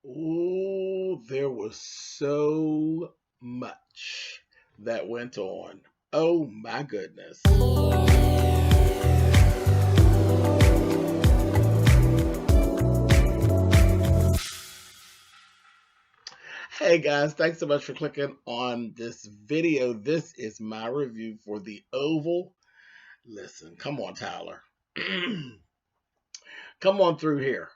Oh, there was so much that went on. Oh my goodness. Hey guys, thanks so much for clicking on this video. This is my review for The Oval. Listen, come on, Tyler. Come on through here.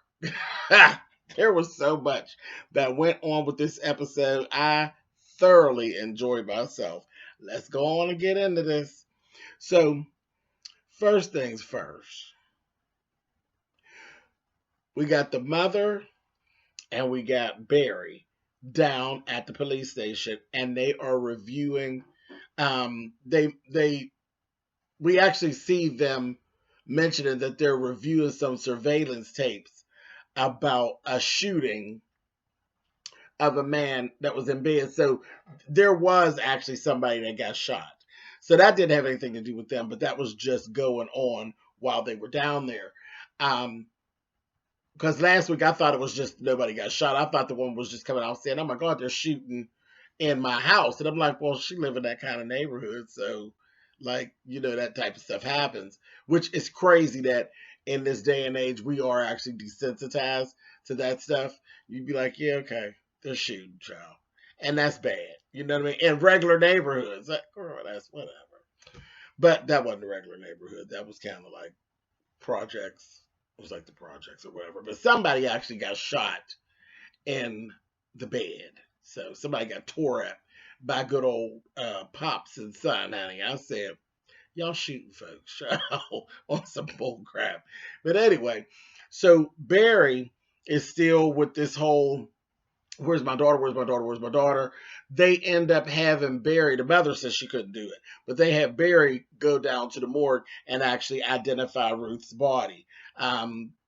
There was so much that went on with this episode. I thoroughly enjoyed myself. Let's go on and get into this. So, first things first, we got the mother and we got Barry down at the police station, and they are reviewing. They we actually see them mentioning that they're reviewing some surveillance tapes about a shooting of a man that was in bed. So there was actually somebody that got shot. So that didn't have anything to do with them, but that was just going on while they were down there. Because last week I thought it was just nobody got shot. I thought the woman was just coming out saying, "Oh my God, they're shooting in my house," and I'm like, "Well, she live in that kind of neighborhood, so like that type of stuff happens." Which is crazy that in this day and age we are actually desensitized to that stuff. You'd be like, "Yeah, okay, they're shooting, child," and that's bad. You know what I mean? In regular neighborhoods, like, girl, that's whatever. But that wasn't a regular neighborhood. That was kind of like projects. It was like the projects or whatever. But somebody actually got shot in the bed. So somebody got tore up by good old Pops and Son, honey. I said, y'all shooting folks on some bull crap. But anyway, so Barry is still with this whole where's my daughter? Where's my daughter? Where's my daughter? They end up having Barry. The mother says she couldn't do it, but they have Barry go down to the morgue and actually identify Ruth's body.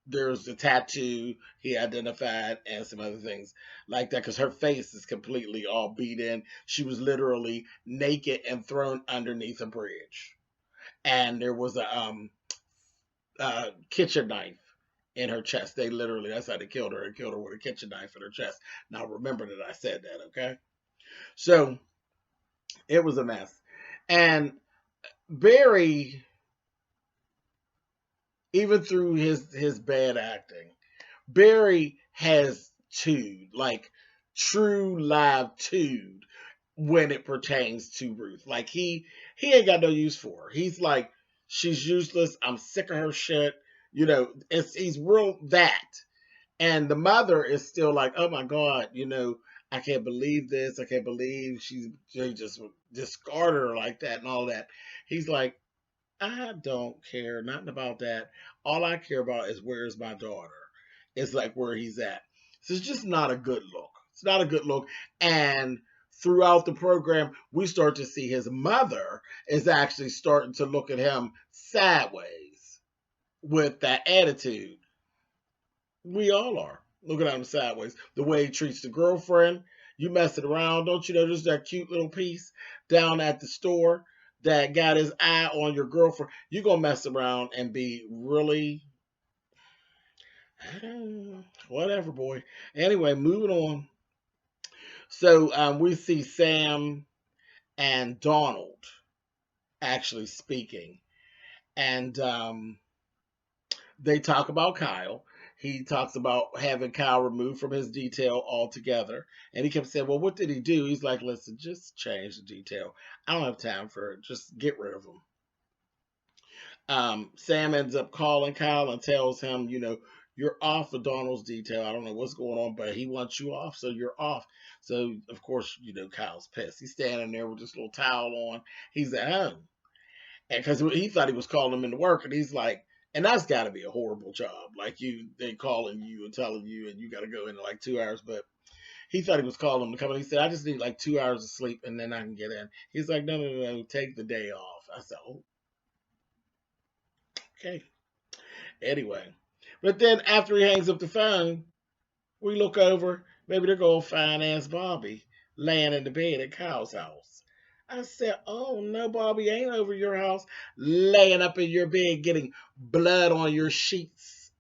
There's a tattoo he identified and some other things like that because her face is completely all beat in. She was literally naked and thrown underneath a bridge, and there was a kitchen knife in her chest. They literally, that's how they killed her. They killed her with a kitchen knife in her chest. Now remember that I said that, okay? So it was a mess. And Barry, even through his bad acting, Barry has tude, like true live tude when it pertains to Ruth. Like he ain't got no use for her. He's like, she's useless. I'm sick of her shit. He's real that. And the mother is still like, oh my God, I can't believe this. I can't believe they just discarded her like that and all that. He's like, I don't care nothing about that. All I care about is where's my daughter. It's like where he's at. So it's just not a good look. It's not a good look. And throughout the program, we start to see his mother is actually starting to look at him sideways with that attitude. We all are looking at him sideways. The way he treats the girlfriend, you messing around. Don't you know there's that cute little piece down at the store that got his eye on your girlfriend? You gonna mess around and be really whatever, boy. Anyway, moving on. So we see Sam and Donald actually speaking, and they talk about Kyle. He talks about having Kyle removed from his detail altogether. And he kept saying, well, what did he do? He's like, listen, just change the detail. I don't have time for it. Just get rid of him. Sam ends up calling Kyle and tells him, you're off of Donald's detail. I don't know what's going on, but he wants you off, so you're off. So, of course, Kyle's pissed. He's standing there with this little towel on. He's at home. And because he thought he was calling him into work, and he's like, and that's got to be a horrible job. Like they calling you and telling you, and you got to go in like 2 hours. But he thought he was calling him to come in. He said, I just need like 2 hours of sleep, and then I can get in. He's like, no, no, no, no, take the day off. I said, oh, okay. Anyway, but then after he hangs up the phone, we look over. Maybe they're going to fine ass Bobby laying in the bed at Kyle's house. I said, oh no, Bobby ain't over your house, laying up in your bed, getting blood on your sheets,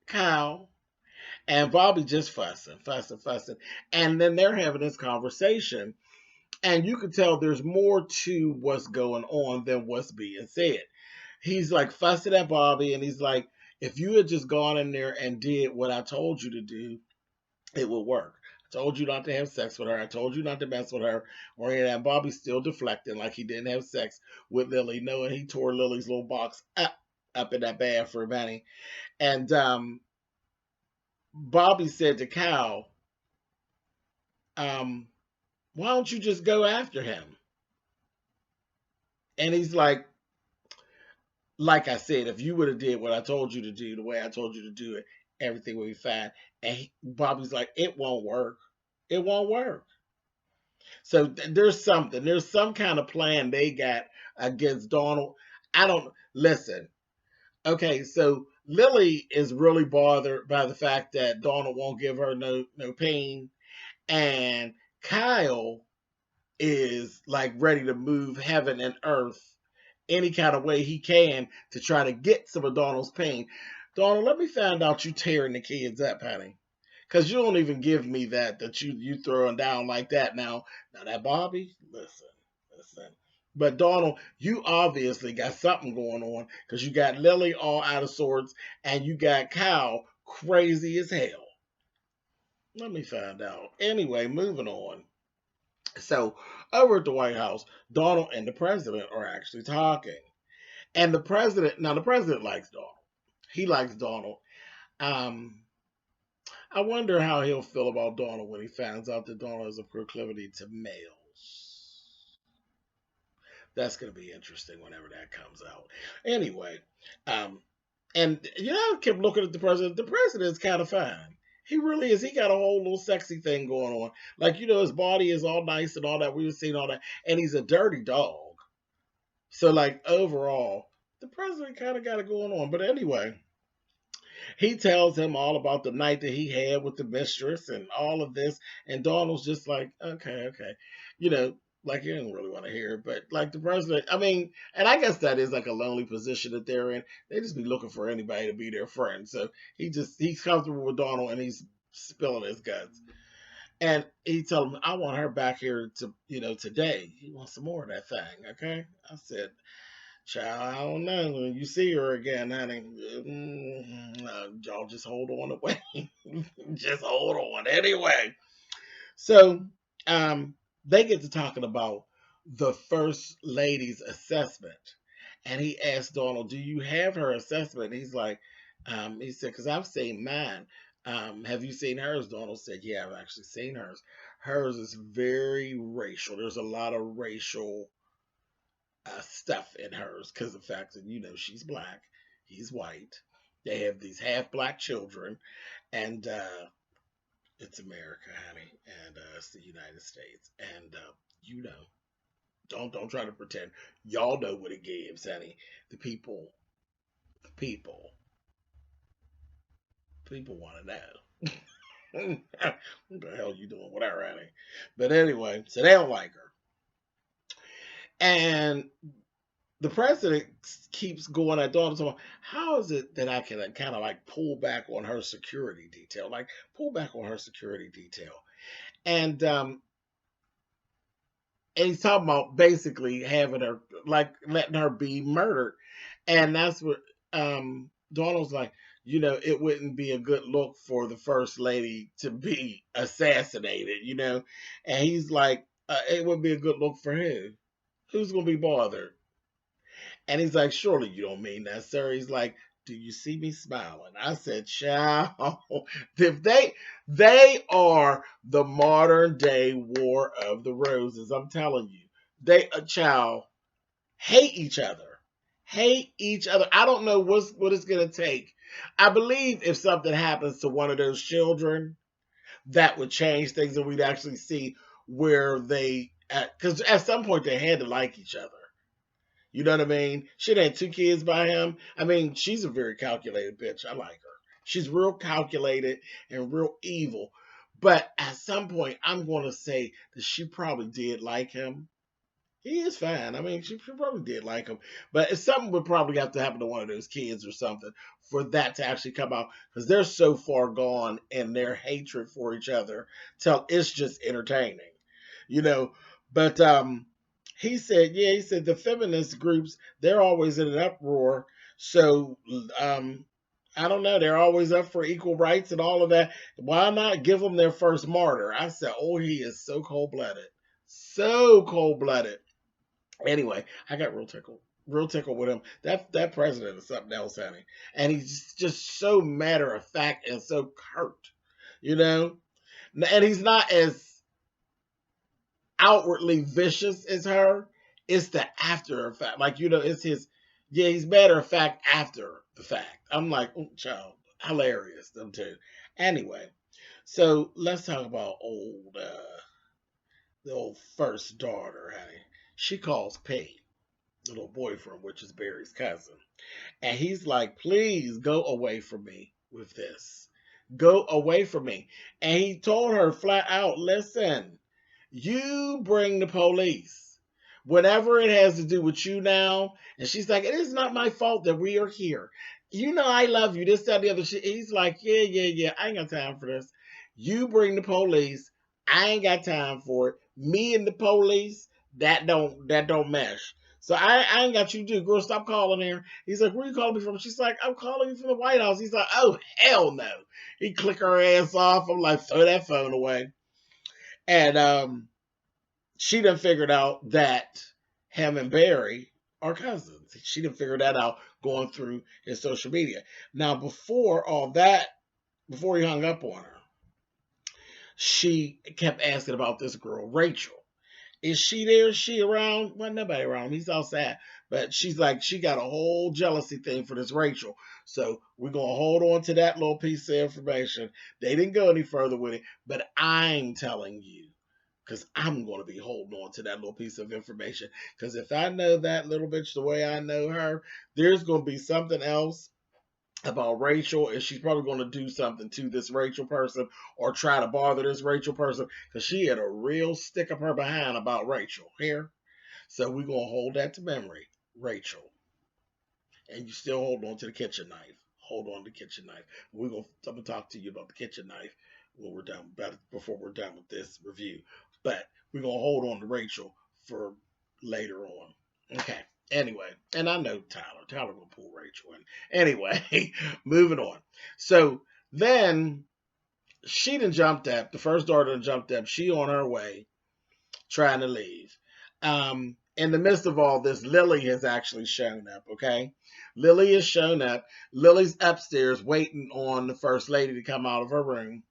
Kyle. And Bobby just fussing. And then they're having this conversation. And you can tell there's more to what's going on than what's being said. He's like fussing at Bobby, and he's like, if you had just gone in there and did what I told you to do, it would work. I told you not to have sex with her. I told you not to mess with her. Or and Bobby's still deflecting like he didn't have sex with Lily, knowing he tore Lily's little box up in that bathroom, honey. And Bobby said to Cal, why don't you just go after him? And he's like I said, if you would have did what I told you to do, the way I told you to do it, everything would be fine. And Bobby's like, it won't work. It won't work. So there's something. There's some kind of plan they got against Donald. I don't listen. Okay, so Lily is really bothered by the fact that Donald won't give her no pain, and Kyle is like ready to move heaven and earth any kind of way he can to try to get some of Donald's pain. Donald, let me find out you tearing the kids up, honey. Cause you don't even give me that you throwing down like that now. Now that Bobby, listen. But Donald, you obviously got something going on because you got Lily all out of sorts and you got Kyle crazy as hell. Let me find out. Anyway, moving on. So over at the White House, Donald and the president are actually talking. And the president likes Donald. He likes Donald. Um, I wonder how he'll feel about Donald when he finds out that Donald has a proclivity to males. That's going to be interesting whenever that comes out. Anyway, um, and I kept looking at the president. The president's kind of fine. He really is. He got a whole little sexy thing going on. Like, his body is all nice and all that. We were seeing all that. And he's a dirty dog. So, like, overall, the president kind of got it going on. But anyway, he tells him all about the night that he had with the mistress and all of this. And Donald's just like, okay. Like he didn't really want to hear it. But like the president, I mean, and I guess that is like a lonely position that they're in. They just be looking for anybody to be their friend. So he's comfortable with Donald and he's spilling his guts. And he told him, I want her back here today. He wants some more of that thing, okay? I said, child, I don't know. When you see her again, honey, y'all just hold on away. Just hold on. Anyway, so they get to talking about the first lady's assessment. And he asked Donald, do you have her assessment? And he's like, he said, because I've seen mine. Have you seen hers? Donald said, yeah, I've actually seen hers. Hers is very racial. There's a lot of racial stuff in hers because of the fact that she's black, he's white. They have these half black children, and it's America, honey, and it's the United States, and don't try to pretend. Y'all know what it gives, honey. The people want to know. What the hell you doing with her, honey? But anyway, so they don't like her, and the president keeps going at Donald. So how is it that I can kind of like pull back on her security detail? And he's talking about basically having her, like letting her be murdered. And that's what Donald's like, it wouldn't be a good look for the first lady to be assassinated, And he's like, it would be a good look for who? Who's going to be bothered? And he's like, surely you don't mean that, sir. He's like, do you see me smiling? I said, child, if they are the modern day War of the Roses. I'm telling you, they, child, hate each other. Hate each other. I don't know what it's going to take. I believe if something happens to one of those children, that would change things and we'd actually see where because at some point they had to like each other. You know what I mean? She had 2 kids by him. I mean, she's a very calculated bitch. I like her. She's real calculated and real evil. But at some point, I'm going to say that she probably did like him. He is fine. I mean, she probably did like him, but something would probably have to happen to one of those kids or something for that to actually come out because they're so far gone in their hatred for each other. Till it's just entertaining, you know. But he said, yeah, he said the feminist groups they're always in an uproar. So I don't know, they're always up for equal rights and all of that. Why not give them their first martyr? I said, oh, he is so cold blooded, so cold blooded. Anyway, I got real tickled with him. That president is something else, honey. And he's just so matter of fact and so curt, you know. And he's not as outwardly vicious as her. It's the after effect, like it's his. Yeah, he's matter of fact after the fact. I'm like, oh, child, hilarious them too. Anyway, so let's talk about the old first daughter, honey. She calls P, the little boyfriend, which is Barry's cousin. And he's like, please go away from me with this. Go away from me. And he told her flat out, listen, you bring the police. Whatever it has to do with you now. And she's like, it is not my fault that we are here. You know I love you. This, that, the other shit. He's like, yeah, yeah, yeah. I ain't got time for this. You bring the police. I ain't got time for it. Me and the police, that don't mesh. So I ain't got you to do. Girl, stop calling here. He's like, where you calling me from? She's like, I'm calling you from the White House. He's like, oh, hell no. He click her ass off. I'm like, throw that phone away. And she done figured out that him and Barry are cousins. She done figured that out going through his social media. Now, before all that, before he hung up on her, she kept asking about this girl, Rachel. Is she there? Is she around? Well, nobody around. He's outside. But she's like, she got a whole jealousy thing for this Rachel. So we're going to hold on to that little piece of information. They didn't go any further with it, but I'm telling you, because I'm going to be holding on to that little piece of information. Because if I know that little bitch the way I know her, there's going to be something else about Rachel, and she's probably going to do something to this Rachel person or try to bother this Rachel person because she had a real stick up her behind about Rachel here. So we're going to hold that to memory, Rachel. And you still hold on to the kitchen knife. Hold on to the kitchen knife. I'm going to talk to you about the kitchen knife when we're done, before we're done with this review. But we're going to hold on to Rachel for later on. Okay. Anyway, and I know Tyler. Tyler will pull Rachel in. Anyway, moving on. So then she done jumped up. The first daughter done jumped up. She on her way trying to leave. In the midst of all this, Lily has actually shown up. Okay, Lily has shown up. Lily's upstairs waiting on the first lady to come out of her room.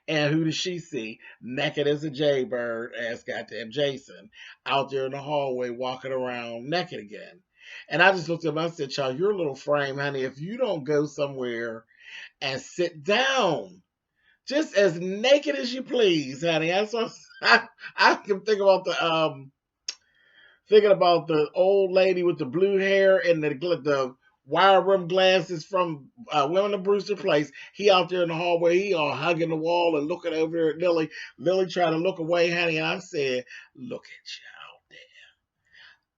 And who does she see? Naked as a jaybird, as goddamn Jason, out there in the hallway walking around naked again. And I just looked at him and I said, child, your little frame, honey, if you don't go somewhere and sit down, just as naked as you please, honey. That's what I can think about the old lady with the blue hair and the wire rim glasses from Women of Brewster Place. He out there in the hallway, he all hugging the wall and looking over there at Lily. Lily trying to look away, honey. And I said, look at you out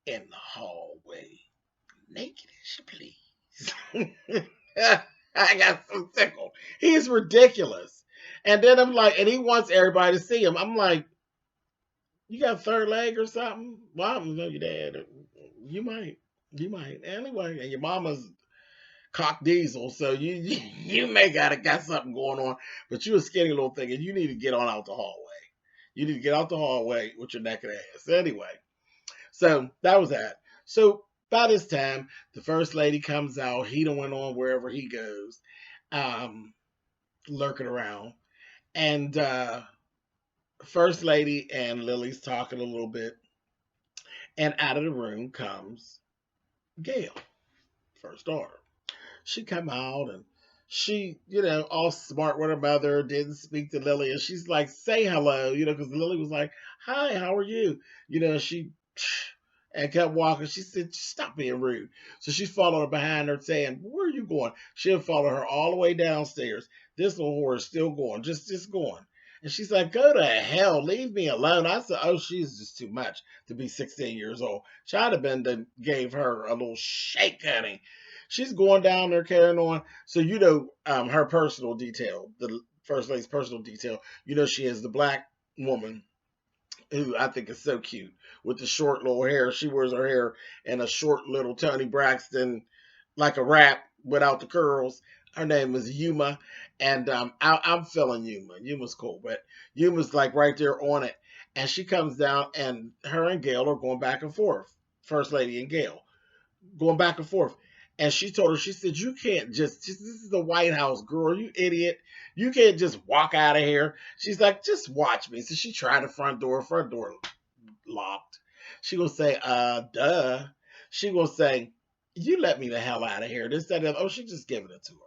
there in the hallway, naked as you please. I got so tickled. He's ridiculous. And then I'm like, and he wants everybody to see him. I'm like, you got a third leg or something? Well, I don't know your dad. You might. You might. Anyway, and your mama's cock diesel, so you may got something going on, but you a skinny little thing, and you need to get on out the hallway. You need to get out the hallway with your naked ass. Anyway, so that was that. So by this time, the first lady comes out. He done went on wherever he goes, lurking around, and first lady and Lily's talking a little bit, and out of the room comes Gail, first daughter. She come out and she, all smart with her mother, didn't speak to Lily, and she's like, say hello, because Lily was like, hi, how are you? She and kept walking. She said, stop being rude. So she's following behind her saying, where are you going? She'll follow her all the way downstairs. This little whore is still going, just going. And she's like, go to hell, leave me alone. I said, oh, she's just too much to be 16 years old. Should have been that gave her a little shake, honey. She's going down there carrying on. So, her personal detail, the first lady's personal detail, she is the black woman who I think is so cute with the short little hair. She wears her hair in a short little Tony Braxton, like a wrap without the curls. Her name is Yuma, and I'm feeling Yuma. Yuma's cool, but Yuma's like right there on it. And she comes down, and her and Gail are going back and forth. First Lady and Gail going back and forth. And she told her, she said, you can't just this is the White House, girl, you idiot. You can't just walk out of here. She's like, just watch me. So she tried the front door locked. She gonna say, duh. She gonna say, you let me the hell out of here. This, that, and oh, she just giving it to her.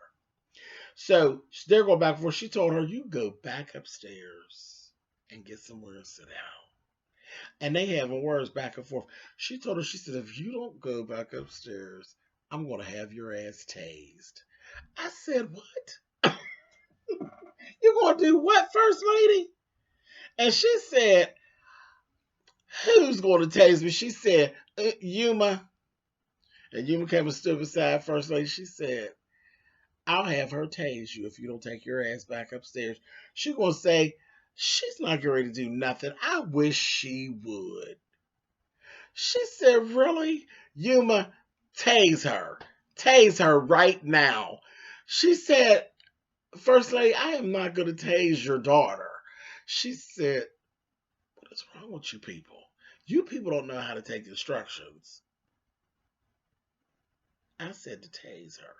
So they're going back and forth. She told her, you go back upstairs and get somewhere to sit down. And they having words back and forth. She told her, she said, if you don't go back upstairs, I'm going to have your ass tased. I said, what? You going to do what, First Lady? And she said, who's going to tase me? She said, Yuma. And Yuma came and stood beside First Lady. She said, I'll have her tase you if you don't take your ass back upstairs. She going to say, she's not going to do nothing. I wish she would. She said, really? Yuma, tase her. Tase her right now. She said, First Lady, I am not going to tase your daughter. She said, what is wrong with you people? You people don't know how to take instructions. I said to tase her.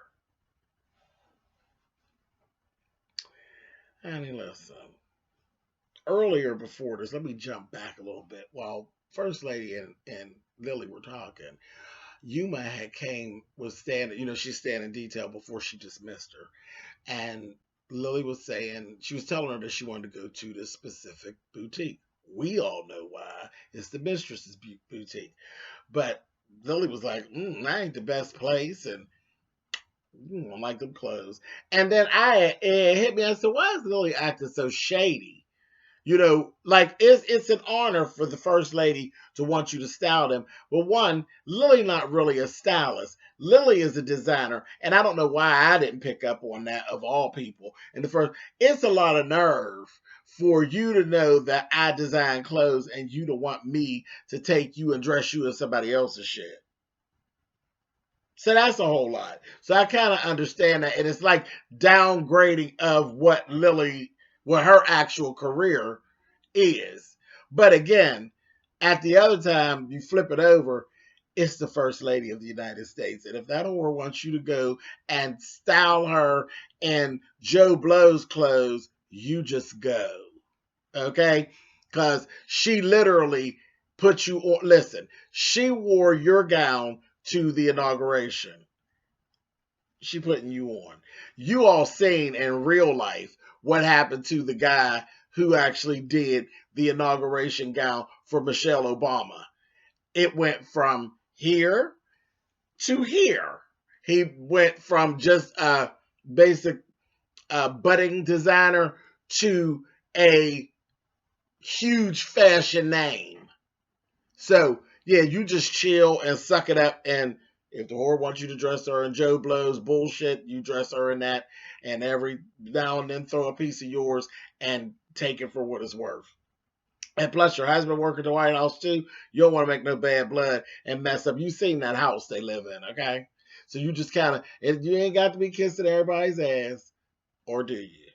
Honey, listen. Earlier before this, let me jump back a little bit. While First Lady and Lily were talking, Yuma was standing, she's standing detail before she dismissed her. And Lily was saying, she was telling her that she wanted to go to this specific boutique. We all know why. It's the mistress's boutique. But Lily was like, that ain't the best place. And I don't like them clothes. And then it hit me. I said, why is Lily acting so shady? Like it's an honor for the First Lady to want you to style them. But one, Lily not really a stylist. Lily is a designer. And I don't know why I didn't pick up on that of all people. It's a lot of nerve for you to know that I design clothes and you to want me to take you and dress you in somebody else's shit. So that's a whole lot. So I kind of understand that. And it's like downgrading of what her actual career is. But again, at the other time, you flip it over, it's the First Lady of the United States. And if that whore wants you to go and style her in Joe Blow's clothes, you just go. Okay? Because she literally put you on. Listen, she wore your gown to the inauguration. She putting you on. You all seen in real life what happened to the guy who actually did the inauguration gown for Michelle Obama. It went from here to here. He went from just a basic budding designer to a huge fashion name. So yeah, you just chill and suck it up. And if the whore wants you to dress her in Joe Blow's bullshit, you dress her in that. And every now and then throw a piece of yours and take it for what it's worth. And plus, your husband working at the White House too. You don't want to make no bad blood and mess up. You seen that house they live in, okay? So you just kind of, you ain't got to be kissing everybody's ass. Or do you?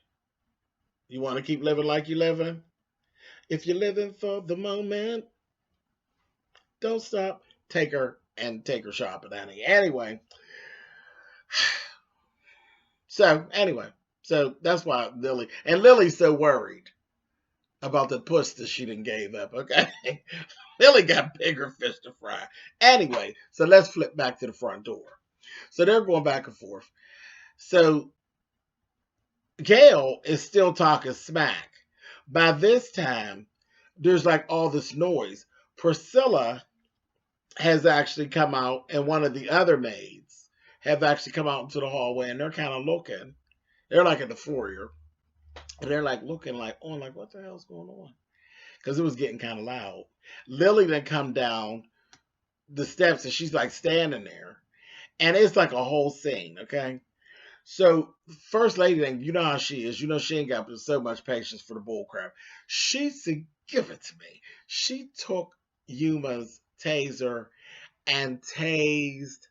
You want to keep living like you living? If you're living for the moment, don't stop. Take her shopping, honey. Anyway. So that's why Lily's so worried about the puss that she done gave up, okay? Lily got bigger fish to fry. Anyway, so let's flip back to the front door. So they're going back and forth. So Gail is still talking smack. By this time, there's like all this noise. Priscilla has actually come out, and one of the other maids have actually come out into the hallway, and they're kind of looking. They're like in the foyer. And they're like looking like on, like, what the hell's going on? Because it was getting kind of loud. Lily then come down the steps and she's like standing there. And it's like a whole scene, okay? So, first lady thing, you know how she is. You know she ain't got so much patience for the bull crap. She said, give it to me. She took Yuma's taser and tased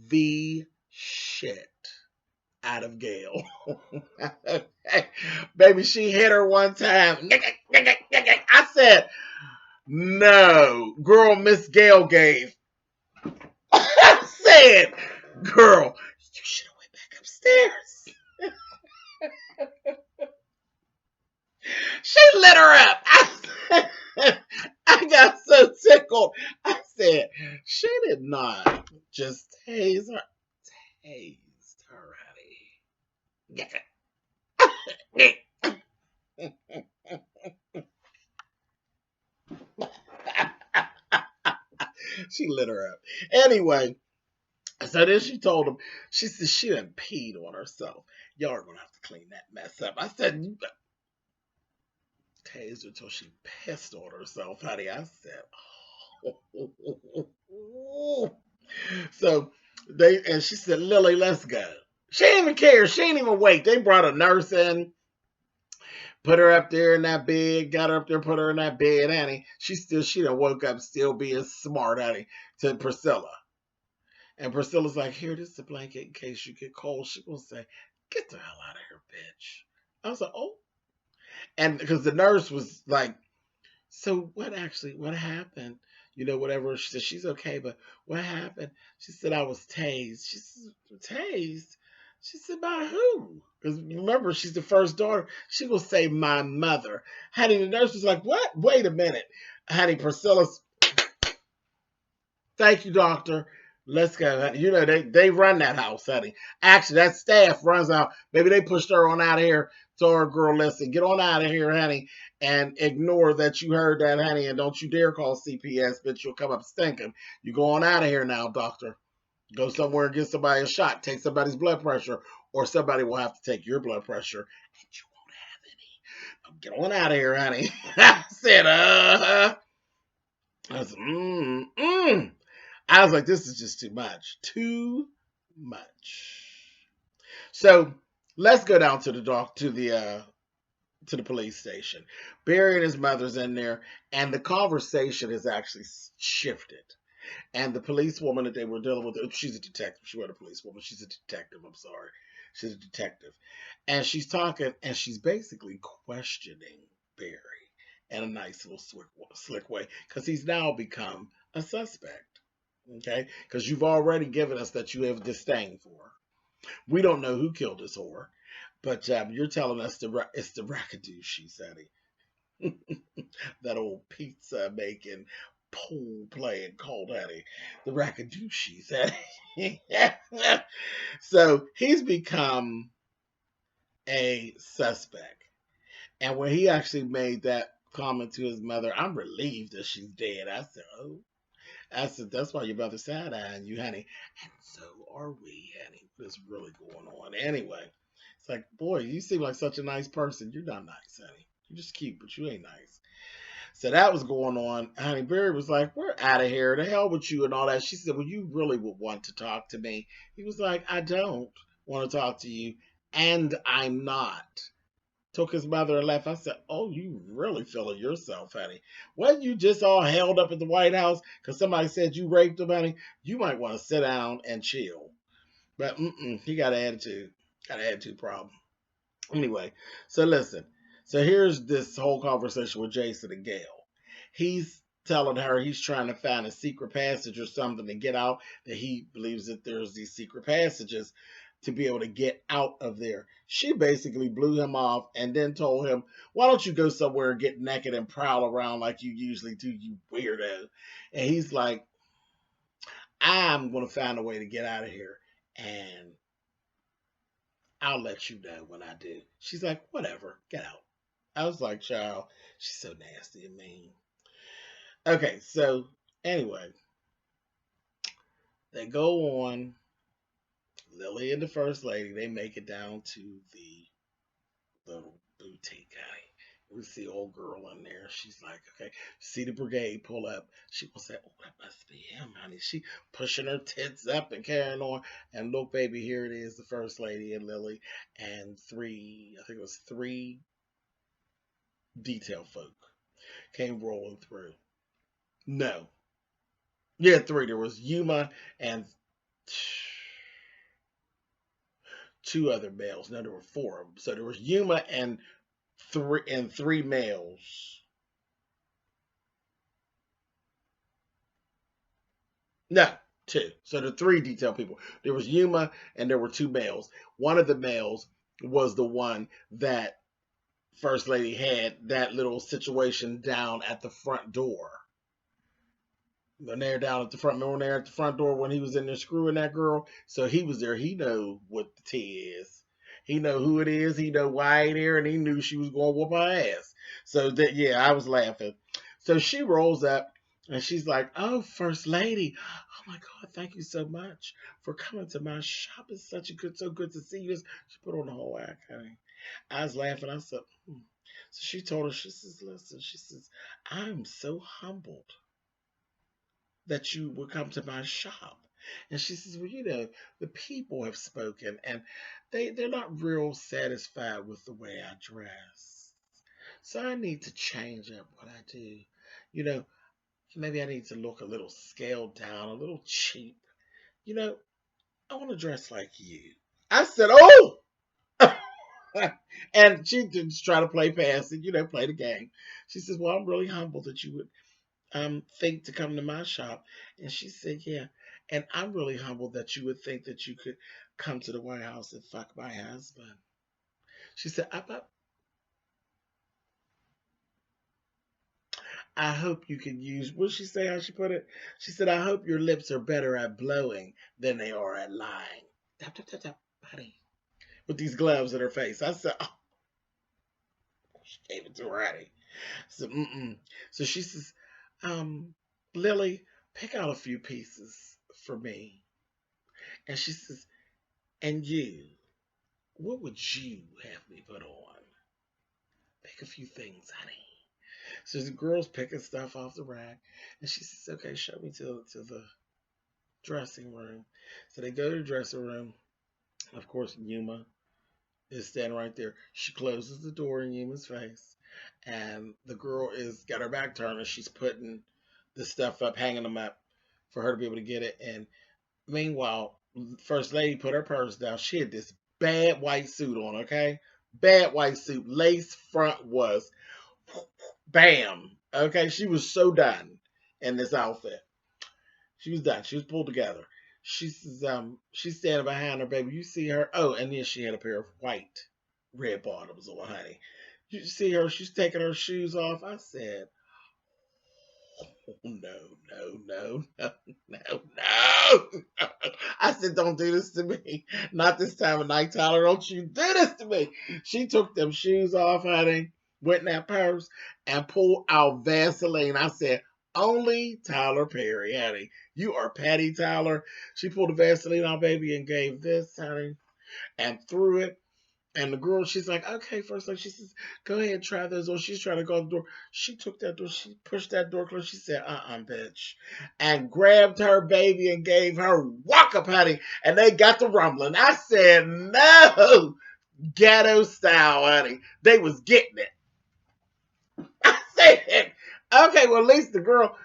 the shit out of Gail. Baby, she hit her one time. I said, no, girl, Miss Gail gave. I said, girl, you should have went back upstairs. She lit her up. I got so tickled. I said, she did not just tase her. Tased her, honey. She lit her up. Anyway, so then she told him, she said she done peed on herself. Y'all are going to have to clean that mess up. I said, you tased her until she pissed on herself, honey. I said, oh. So and she said, Lily, let's go. She didn't even care. She didn't even wait. They brought a nurse in, put her up there in that bed, got her up there, put her in that bed, honey. She done woke up still being smart, honey, to Priscilla. And Priscilla's like, here, this is a blanket in case you get cold. She gonna say, get the hell out of here, bitch. I was like, oh. And because the nurse was like, so what happened? You know, whatever. She said, she's okay, but what happened? She said, I was tased. She said, tased? She said, by who? Because remember, she's the first daughter. She will say, my mother. Honey, the nurse was like, what? Wait a minute. Honey, Priscilla's, thank you, doctor. Let's go. You know, they run that house, honey. Actually, that staff runs out. Maybe they pushed her on out of here. Told her, girl, listen, get on out of here, honey, and ignore that you heard that, honey, and don't you dare call CPS, bitch. You'll come up stinking. You go on out of here now, doctor. Go somewhere and get somebody a shot. Take somebody's blood pressure, or somebody will have to take your blood pressure, and you won't have any. Now get on out of here, honey. I said, I was, I was like, this is just too much. Too much. So let's go down to the police station. Barry and his mother's in there, and the conversation has actually shifted. And the police woman that they were dealing with, she's a detective. She wasn't a police woman. She's a detective. I'm sorry. She's a detective. And she's talking, and she's basically questioning Barry in a nice little slick way, because he's now become a suspect. Okay? Because you've already given us that you have disdain for her. We don't know who killed this whore, but you're telling us it's the Rackadoochies, honey. That old pizza making, pool playing cold, honey. The Rackadoochies, honey. So he's become a suspect. And when he actually made that comment to his mother, I'm relieved that she's dead. I said, oh. I said, that's why your mother's side-eyeing you, honey. And so are we, honey. What's really going on? Anyway, it's like, boy, you seem like such a nice person. You're not nice, honey. You're just cute, but you ain't nice. So that was going on. Honey, Barry was like, we're out of here. The hell with you and all that. She said, well, you really would want to talk to me. He was like, I don't want to talk to you. And I'm not. Took his mother and left. I said, oh, you really feeling yourself, honey. Wasn't you just all held up at the White House because somebody said you raped him, honey? You might want to sit down and chill. But he got an attitude. Got an attitude problem. Anyway, so listen. So here's this whole conversation with Jason and Gail. He's telling her he's trying to find a secret passage or something to get out, that he believes that there's these secret passages to be able to get out of there. She basically blew him off and then told him, why don't you go somewhere and get naked and prowl around like you usually do, you weirdo. And he's like, I'm going to find a way to get out of here, and I'll let you know when I do. She's like, whatever, get out. I was like, child, she's so nasty and mean. Okay, so anyway, they go on. Lily and the first lady, they make it down to the boutique, honey. We see old girl in there. She's like, okay, see the brigade pull up. She will say, oh, that must be him, honey. She pushing her tits up and carrying on. And look, baby, here it is, the first lady and Lily and I think it was three detail folk came rolling through. No. Yeah, three. There was Yuma and two other males. No, there were four of them. So there was Yuma and three males. No, two. So the three detail people. There was Yuma and there were two males. One of the males was the one that First Lady had that little situation down at the front door. When they're down at the front, remember when they're at the front door when he was in there screwing that girl? So he was there. He know what the tea is. He know who it is. He know why he there, and he knew she was going to whoop her ass. So that, yeah, I was laughing. So she rolls up and she's like, "Oh, First Lady, oh my God, thank you so much for coming to my shop. It's so good to see you." She put on the whole act, honey. I was laughing. I said, hmm. So she told her, she says, "Listen," she says, "I'm so humbled that you would come to my shop." And she says, "Well, the people have spoken and they're not real satisfied with the way I dress. So I need to change up what I do. You know, maybe I need to look a little scaled down, a little cheap. You know, I want to dress like you." I said, "Oh!" And she just try to play past it, play the game. She says, "Well, I'm really humbled that you would think to come to my shop." And she said, "Yeah. And I'm really humbled that you would think that you could come to the White House and fuck my husband." She said, I hope you can use," what did she say, how she put it? She said, "I hope your lips are better at blowing than they are at lying." Tap, tap, tap, tap, honey. With these gloves in her face. I said, "Oh," she gave it to her, honey. So, So she says, "Lily, pick out a few pieces for me." And she says, "And you, what would you have me put on? Pick a few things, honey." So the girl's picking stuff off the rack. And she says, "Okay, show me to the dressing room." So they go to the dressing room. Of course, Yuma is standing right there. She closes the door in Yuma's face. And the girl is got her back turned and she's putting the stuff up, hanging them up for her to be able to get it. And meanwhile, First Lady put her purse down. She had this bad white suit on, okay? Bad white suit. Lace front was bam. Okay, she was so done in this outfit. She was done. She was pulled together. She says, she's standing behind her, baby. You see her? Oh, and then she had a pair of white red bottoms on, honey. You see her? She's taking her shoes off. I said, "Oh, no, no, no, no, no, no." I said, "Don't do this to me. Not this time of night, Tyler. Don't you do this to me." She took them shoes off, honey, went in that purse, and pulled out Vaseline. I said, "Only Tyler Perry, honey. You are Patty Tyler." She pulled the Vaseline out, baby, and gave this, honey, and threw it. And the girl, she's like, "Okay, First Lady," she says, "go ahead, try those on." She's trying to go out the door. She took that door, she pushed that door closed. She said, "Bitch," and grabbed her baby and gave her Waka Patty. And they got the rumbling. I said, "No," ghetto style, honey. They was getting it. I said, "Okay, well, at least the girl,"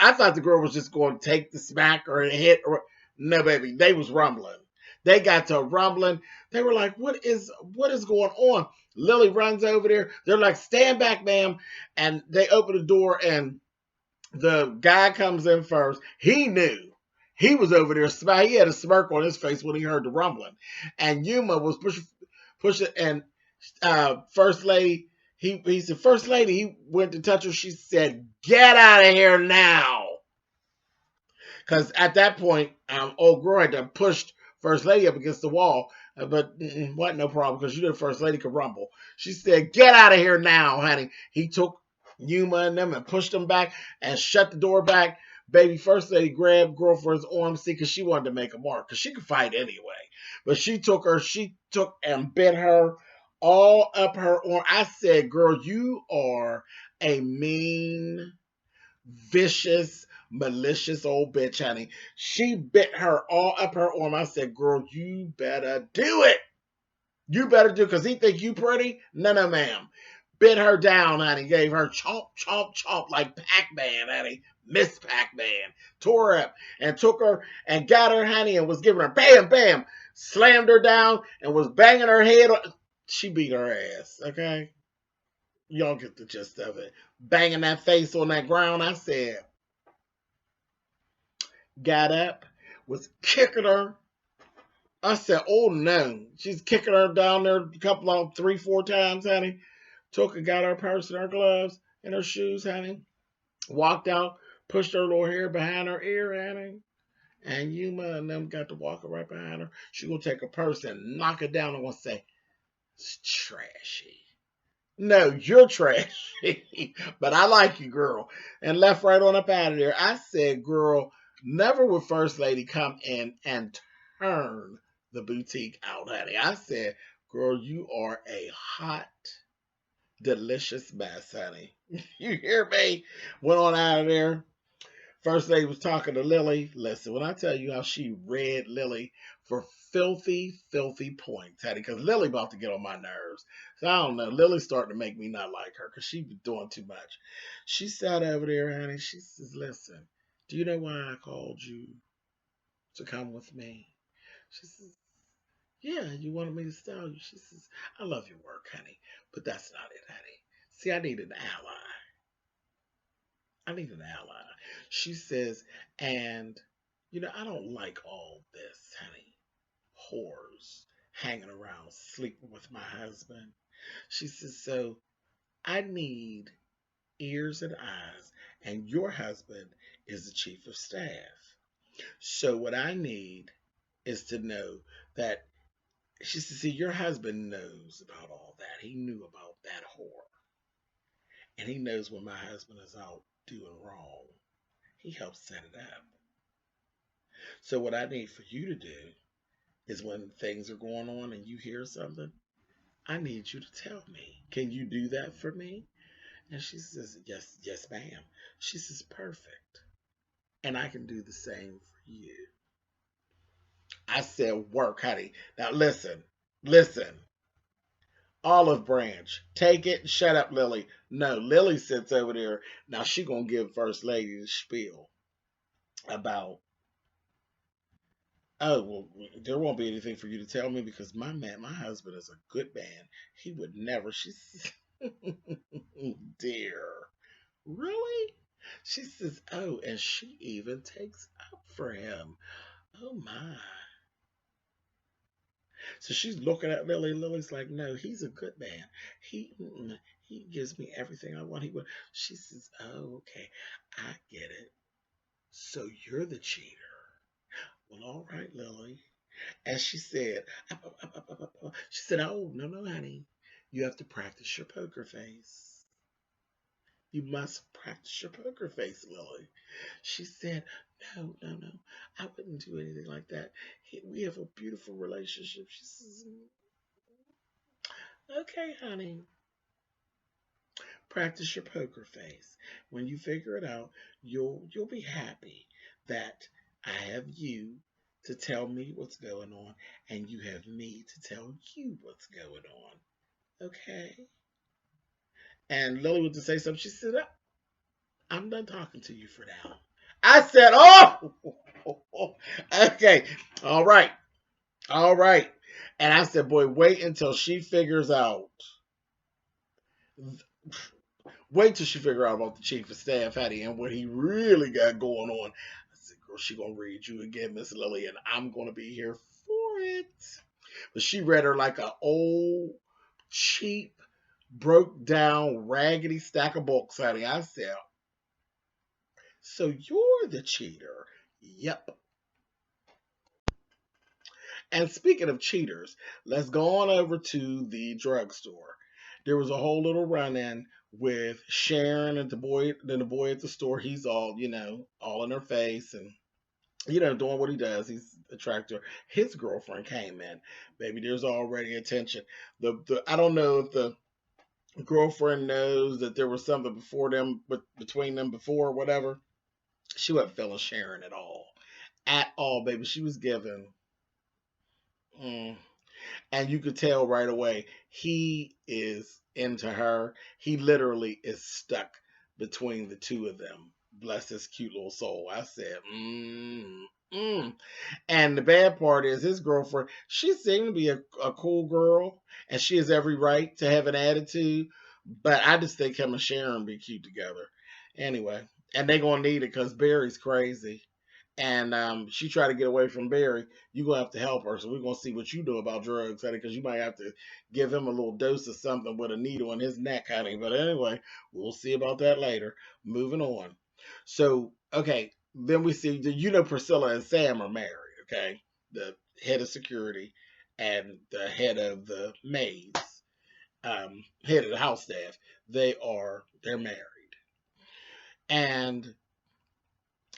I thought the girl was just going to take the smack or hit. Or no, baby, they was rumbling. They got to rumbling. They were like, what is going on?" Lily runs over there. They're like, "Stand back, ma'am." And they open the door and the guy comes in first. He knew. He was over there. He had a smirk on his face when he heard the rumbling. And Yuma was pushing, and First Lady, he said, "First Lady," he went to touch her. She said, "Get out of here now." Because at that point, old girl had pushed First Lady up against the wall. But wasn't no problem because First Lady could rumble. She said, "Get out of here now, honey." He took Yuma and them and pushed them back and shut the door back. Baby First Lady grabbed girlfriend's arm because she wanted to make a mark because she could fight anyway. But she took and bit her all up her arm. I said, girl, you are a mean, vicious, malicious old bitch, honey. She bit her all up her arm. I said, girl, you better do it. You better do, because he think you pretty. No, no, ma'am. Bit her down, honey. Gave her chomp, chomp, chomp like Pac-Man, honey. Miss Pac-Man. Tore her up and took her and got her, honey, and was giving her bam, bam. Slammed her down and was banging her head. She beat her ass, okay? Y'all get the gist of it. Banging that face on that ground. I said, got up, was kicking her. I said, oh no. She's kicking her down there a couple of 3-4 times, honey. Took and got her purse and her gloves and her shoes, honey. Walked out, pushed her little hair behind her ear, honey. And you and them got to walk her right behind her. She gonna take a purse and knock it down and gonna say, it's trashy. No, you're trashy. But I like you, girl. And left right on up out of there. I said, girl, never would First Lady come in and turn the boutique out, honey. I said, girl, you are a hot, delicious mess, honey. You hear me? Went on out of there. First Lady was talking to Lily. Listen, when I tell you how she read Lily for filthy, filthy points, honey, because Lily about to get on my nerves. So I don't know. Lily's starting to make me not like her because she be doing too much. She sat over there, honey. She says, listen, do you know why I called you to come with me? She says, yeah, you wanted me to style you. She says, I love your work, honey, but that's not it, honey. See, I need an ally. I need an ally. She says, and, I don't like all this, honey. Whores hanging around, sleeping with my husband. She says, so I need ears and eyes, and your husband is the chief of staff. So what I need is to know that, she says, see, your husband knows about all that. He knew about that whore. And he knows when my husband is out doing wrong. He helps set it up. So what I need for you to do is when things are going on and you hear something, I need you to tell me. Can you do that for me? And she says, yes, ma'am. She says, perfect. And I can do the same for you. I said, work, honey. Now listen. Olive branch. Take it and shut up, Lily. No, Lily sits over there. Now she gonna give First Lady the spiel about, oh, well, there won't be anything for you to tell me because my husband is a good man. He would never. She says, dear, really? She says, oh, and she even takes up for him. Oh my. So she's looking at Lily. Lily's like, no, he's a good man. He gives me everything I want. She says, oh, okay, I get it. So you're the cheater. Well, all right, Lily. And she said, oh, no, honey. You have to practice your poker face. You must practice your poker face, Lily. She said, no. I wouldn't do anything like that. We have a beautiful relationship. She says, okay, honey. Practice your poker face. When you figure it out, you'll be happy that I have you to tell me what's going on, and you have me to tell you what's going on. Okay? And Lily went to say something. She said, I'm done talking to you for now. I said, oh, okay, all right. And I said, boy, wait until she figures out. Wait till she figure out about the chief of staff, Hattie, and what he really got going on. I said, girl, she gonna read you again, Miss Lily, and I'm gonna be here for it. But she read her like an old, cheap, broke down, raggedy stack of books, Hattie. I said, so you're the cheater. Yep. And speaking of cheaters, let's go on over to the drugstore. There was a whole little run-in with Sharon and the boy at the store. He's all, all in her face. And doing what he does. He's attracted. His girlfriend came in. Baby, there's already attention. The I don't know if the girlfriend knows that there was something before them, but between them before, whatever. She wasn't feeling Sharon at all. At all, baby. She was given. Mm, and you could tell right away he is into her. He literally is stuck between the two of them. Bless his cute little soul. I said, mm. And the bad part is his girlfriend, she seemed to be a cool girl, and she has every right to have an attitude. But I just think him and Sharon be cute together. Anyway, and they gonna need it because Barry's crazy. And she tried to get away from Barry. You're gonna have to help her. So we're gonna see what you do about drugs, honey, because you might have to give him a little dose of something with a needle in his neck, honey. But anyway, we'll see about that later. Moving on. So, okay, then we see, Priscilla and Sam are married, okay? The head of security and the head of the maids, head of the house staff. They're married. And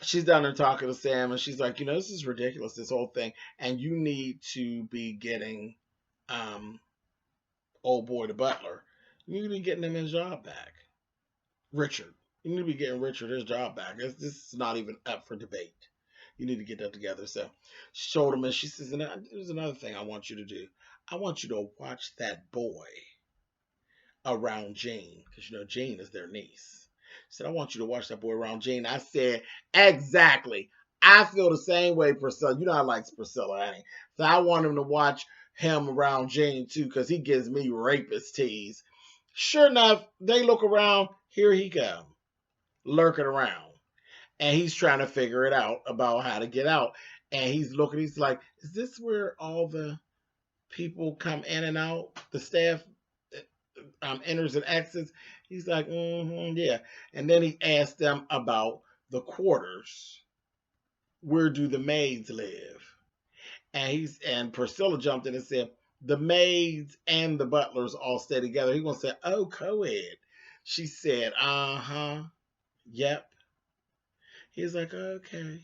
she's down there talking to Sam, and she's like, this is ridiculous, this whole thing, and you need to be getting old boy the butler. You need to be getting him his job back, Richard. You need to be getting Richard his job back. This is not even up for debate. You need to get that together. So she told him, and she says, there's another thing I want you to do. I want you to watch that boy around Jane, because Jane is their niece. She said, I want you to watch that boy around Jane. I said, exactly. I feel the same way, Priscilla. I like Priscilla, honey. So I want him to watch him around Jane too, because he gives me rapist tease. Sure enough, they look around. Here he comes, lurking around. And he's trying to figure it out about how to get out. And he's looking, he's like, is this where all the people come in and out? The staff enters and exits. He's like, yeah. And then he asked them about the quarters. Where do the maids live? And Priscilla jumped in and said, the maids and the butlers all stay together. He gonna say, oh, co-ed. She said, uh-huh. Yep. He's like, okay.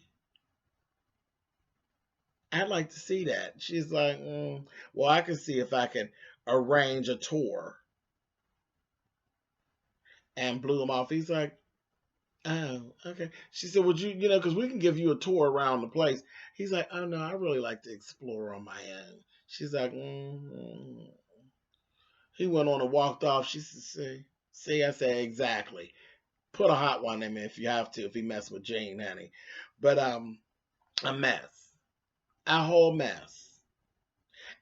I'd like to see that. She's like, well, I can see if I can arrange a tour. And blew him off. He's like, oh, okay. She said, would you, because we can give you a tour around the place. He's like, oh, no, I really like to explore on my own. She's like, He went on and walked off. She said, see, I said, exactly. Put a hot one in him if you have to, if he mess with Jane, honey. But a mess. A whole mess.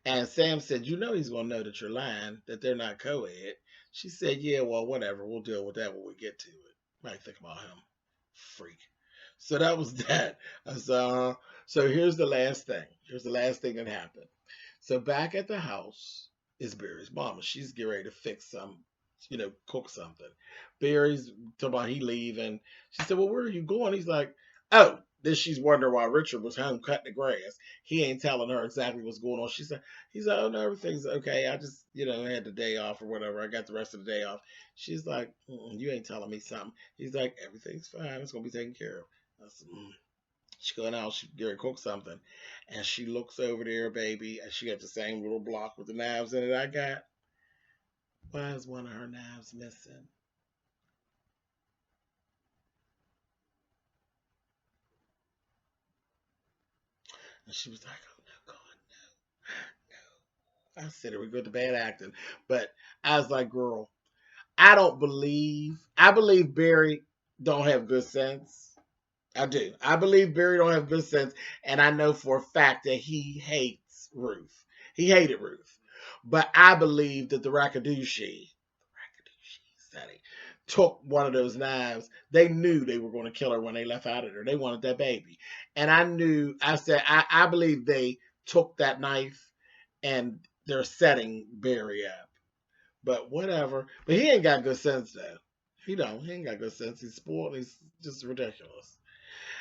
And Sam said, he's going to know that you're lying, that they're not co-ed. She said, yeah, well, whatever. We'll deal with that when we get to it. Might think about him. Freak. So that was that. So here's the last thing. Here's the last thing that happened. So back at the house is Barry's mama. She's getting ready to fix some, cook something. Barry's talking about he leaving. She said, well, where are you going? He's like, oh. Then she's wondering why Richard was home cutting the grass. He ain't telling her exactly what's going on. He's like, oh no, everything's okay. I just, had the day off or whatever. I got the rest of the day off. She's like, you ain't telling me something. He's like, everything's fine. It's gonna be taken care of. I said, She going out. She Gary cook something, and she looks over there, baby, and she got the same little block with the knives in it I got. Why is one of her knives missing? And she was like, oh, no, God, no. I said it was good to bad acting. But I was like, girl, I believe Barry don't have good sense. I do. I believe Barry don't have good sense. And I know for a fact that he hates Ruth. He hated Ruth. But I believe that the Rakadushi took one of those knives. They knew they were going to kill her when they left out of there. They wanted that baby. And I believe they took that knife and they're setting Barry up. But whatever. But he ain't got good sense though. He don't. He ain't got good sense. He's spoiled. He's just ridiculous.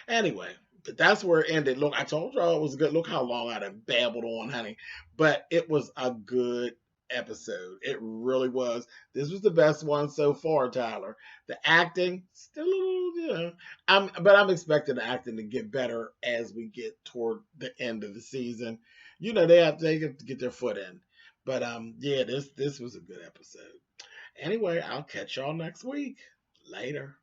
Anyway, but that's where it ended. Look, I told y'all it was good. Look how long I done babbled on, honey. But it was a good episode. It really was. This was the best one so far, Tyler. The acting still a little, I'm expecting the acting to get better as we get toward the end of the season. They have to get their foot in. But yeah, this was a good episode. Anyway, I'll catch y'all next week. Later.